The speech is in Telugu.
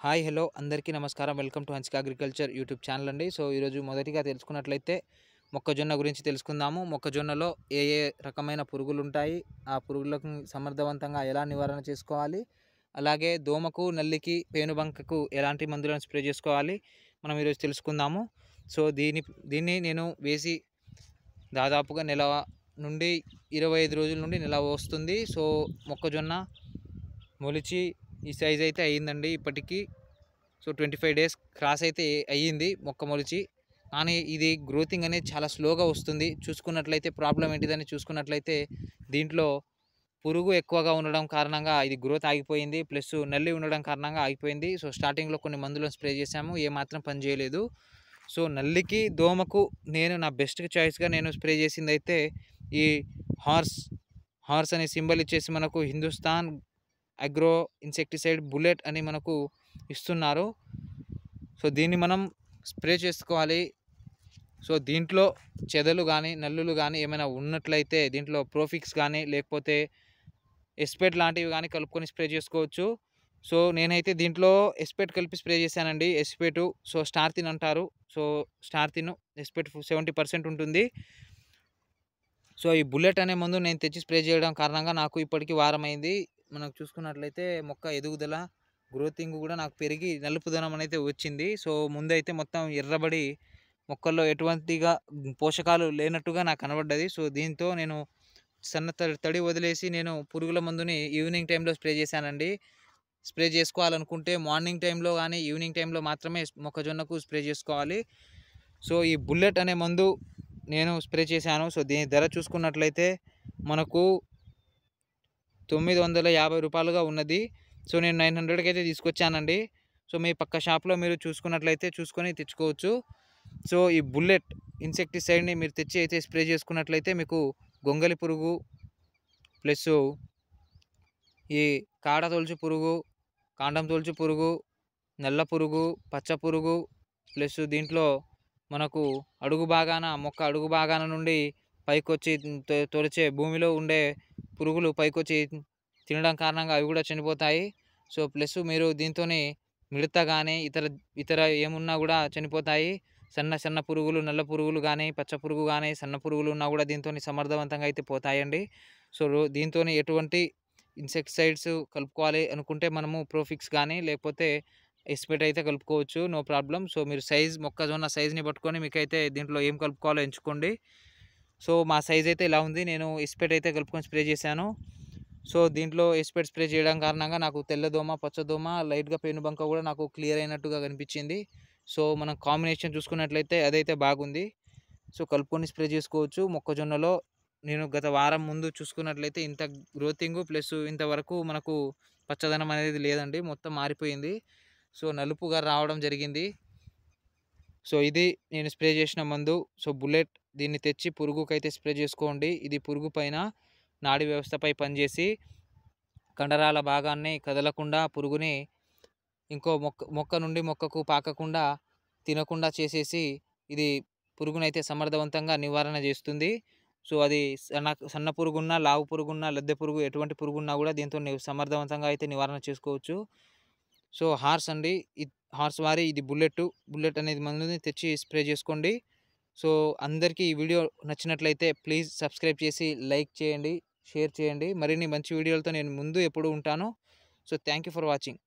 హాయ్ హలో అందరికీ నమస్కారం. Welcome to Hansika agriculture YouTube channel అండి. సో ఈరోజు మొదటిగా తెలుసుకున్నట్లయితే మొక్కజొన్న గురించి తెలుసుకుందాము. మొక్కజొన్నలో ఏ ఏ రకమైన పురుగులు ఉంటాయి, ఆ పురుగులకు సమర్థవంతంగా ఎలా నివారణ చేసుకోవాలి, అలాగే దోమకు, నల్లికి, పేనుబంకకు ఎలాంటి మందులను స్ప్రే చేసుకోవాలి, మనం ఈరోజు తెలుసుకుందాము. సో దీన్ని నేను వేసి దాదాపుగా నెల నుండి 25 రోజుల నుండి నెల వస్తుంది. సో మొక్కజొన్న మొలిచి ఈ సైజ్ అయితే అయ్యిందండి ఇప్పటికీ. సో 25 డేస్ క్రాస్ అయితే అయ్యింది మొక్క మొలిచి. కానీ ఇది గ్రోతింగ్ అనేది చాలా స్లోగా వస్తుంది. చూసుకున్నట్లయితే ప్రాబ్లం ఏంటిదని చూసుకున్నట్లయితే దీంట్లో పురుగు ఎక్కువగా ఉండడం కారణంగా ఇది గ్రోత్ ఆగిపోయింది. ప్లస్ నల్లి ఉండడం కారణంగా ఆగిపోయింది. సో స్టార్టింగ్‌లో కొన్ని మందులను స్ప్రే చేశాము. ఏమాత్రం పని చేయలేదు. సో నల్లికి, దోమకు నేను నా బెస్ట్ చాయిస్‌గా నేను స్ప్రే చేసిందైతే ఈ హార్స్. హార్స్ అనే సింబల్ ఇచ్చేసి మనకు హిందుస్థాన్ అగ్రో ఇన్సెక్టిసైడ్ బుల్లెట్ అని మనకు ఇస్తున్నారు. సో దీన్ని మనం స్ప్రే చేసుకోవాలి. సో దీంట్లో చెదలు కానీ, నల్లులు కానీ ఏమైనా ఉన్నట్లయితే దీంట్లో ప్రోఫిక్స్ కానీ, లేకపోతే ఎస్పేట్ లాంటివి కానీ కలుపుకొని స్ప్రే చేసుకోవచ్చు. సో నేనైతే దీంట్లో ఎస్పేట్ కలిపి స్ప్రే చేశానండి. ఎస్పేటు సో స్టార్తిన్ అంటారు. సో స్టార్తిన్ ఎస్పేట్ 70% ఉంటుంది. సో ఈ బుల్లెట్ అనే మందు నేను తెచ్చి స్ప్రే చేయడం కారణంగా నాకు ఇప్పటికి వారమైంది. మనం చూసుకున్నట్లయితే మొక్క ఎదుగుదల, గ్రోతింగ్ కూడా నాకు పెరిగి నలుపుదనం అనేది వచ్చింది. సో ముందైతే మొత్తం ఎర్రబడి మొక్కల్లో ఎటువంటిగా పోషకాలు లేనట్టుగా నాకు కనబడ్డది. సో దీంతో నేను సన్న తడి వదిలేసి నేను పురుగుల మందుని ఈవినింగ్ టైంలో స్ప్రే చేశానండి. స్ప్రే చేసుకోవాలనుకుంటే మార్నింగ్ టైంలో కానీ, ఈవినింగ్ టైంలో మాత్రమే మొక్కజొన్నకు స్ప్రే చేసుకోవాలి. సో ఈ బుల్లెట్ అనే మందు నేను స్ప్రే చేశాను. సో దీని ధర చూసుకున్నట్లయితే మనకు రూ. 950 ఉన్నది. సో నేను 900కి అయితే తీసుకొచ్చానండి. సో మీ పక్క షాప్‌లో మీరు చూసుకున్నట్లయితే చూసుకొని తెచ్చుకోవచ్చు. సో ఈ బుల్లెట్ ఇన్సెక్టిసైడ్‌ని మీరు తెచ్చి అయితే స్ప్రే చేసుకున్నట్లయితే మీకు గొంగలి పురుగు, ప్లస్సు ఈ కాడ తొలుచు పురుగు, కాండం తొలుచు పురుగు, నల్ల పురుగు, పచ్చ పురుగు, ప్లస్ దీంట్లో మనకు మొక్క అడుగు భాగాన నుండి పైకొచ్చి తొలిచే భూమిలో ఉండే పురుగులు పైకొచ్చి తినడం కారణంగా అవి కూడా చనిపోతాయి. సో ప్లస్ మీరు దీంతోని మిడత కానీ, ఇతర ఏమున్నా కూడా చనిపోతాయి. సన్న సన్న పురుగులు, నల్ల పురుగులు కానీ, పచ్చ పురుగు కానీ, సన్న పురుగులు ఉన్నా కూడా దీంతోని సమర్థవంతంగా అయితే పోతాయండి. సో దీంతోని ఎటువంటి ఇన్సెక్టిసైడ్స్ కలుపుకోవాలి అనుకుంటే మనము ప్రోఫిక్స్ కానీ, లేకపోతే ఎస్పేట్ అయితే కలుపుకోవచ్చు. No problem. సో మీరు మొక్కజొన్న సైజ్‌ని పట్టుకొని మీకైతే దీంట్లో ఏం కలుపుకోవాలో ఎంచుకోండి. సో మా సైజ్ అయితే ఇలా ఉంది. నేను ఎస్పేట్ అయితే కలుపుకొని స్ప్రే చేశాను. సో దీంట్లో ఎస్పేట్ స్ప్రే చేయడం కారణంగా నాకు తెల్లదోమ, పచ్చదోమ, లైట్‌గా పేనుబంక కూడా నాకు క్లియర్ అయినట్టుగా కనిపించింది. సో మనం కాంబినేషన్ చూసుకున్నట్లయితే అదైతే బాగుంది. సో కలుపుకొని స్ప్రే చేసుకోవచ్చు. మొక్కజొన్నలో నేను గత వారం ముందు చూసుకున్నట్లయితే ఇంత గ్రోతింగు ప్లస్ ఇంతవరకు మనకు పచ్చదనం అనేది లేదండి. మొత్తం మారిపోయింది. సో నలుపుగా రావడం జరిగింది. సో ఇది నేను స్ప్రే చేసిన మందు. సో బుల్లెట్ దీన్ని తెచ్చి పురుగుకైతే స్ప్రే చేసుకోండి. ఇది పురుగు పైన నాడీ వ్యవస్థపై పనిచేసి కండరాల భాగాన్ని కదలకుండా పురుగుని ఇంకో మొక్క నుండి మొక్కకు పాకకుండా తినకుండా చేసేసి ఇది పురుగునైతే సమర్థవంతంగా నివారణ చేస్తుంది. సో అది సన్న పురుగున్నా, లావు పురుగున్నా, లద్దె పురుగు ఎటువంటి పురుగున్నా కూడా దీంతో సమర్థవంతంగా అయితే నివారణ చేసుకోవచ్చు. సో హార్స్ అండి. హార్స్ వారి ఇది బుల్లెట్ అనేది మందుని తెచ్చి స్ప్రే చేసుకోండి. సో అందరికీ ఈ వీడియో నచ్చినట్లయితే ప్లీజ్ సబ్స్క్రైబ్ చేసి లైక్ చేయండి, షేర్ చేయండి. మరిన్ని మంచి వీడియోలతో నేను ముందు ఎప్పుడు ఉంటాను. So thank you for watching.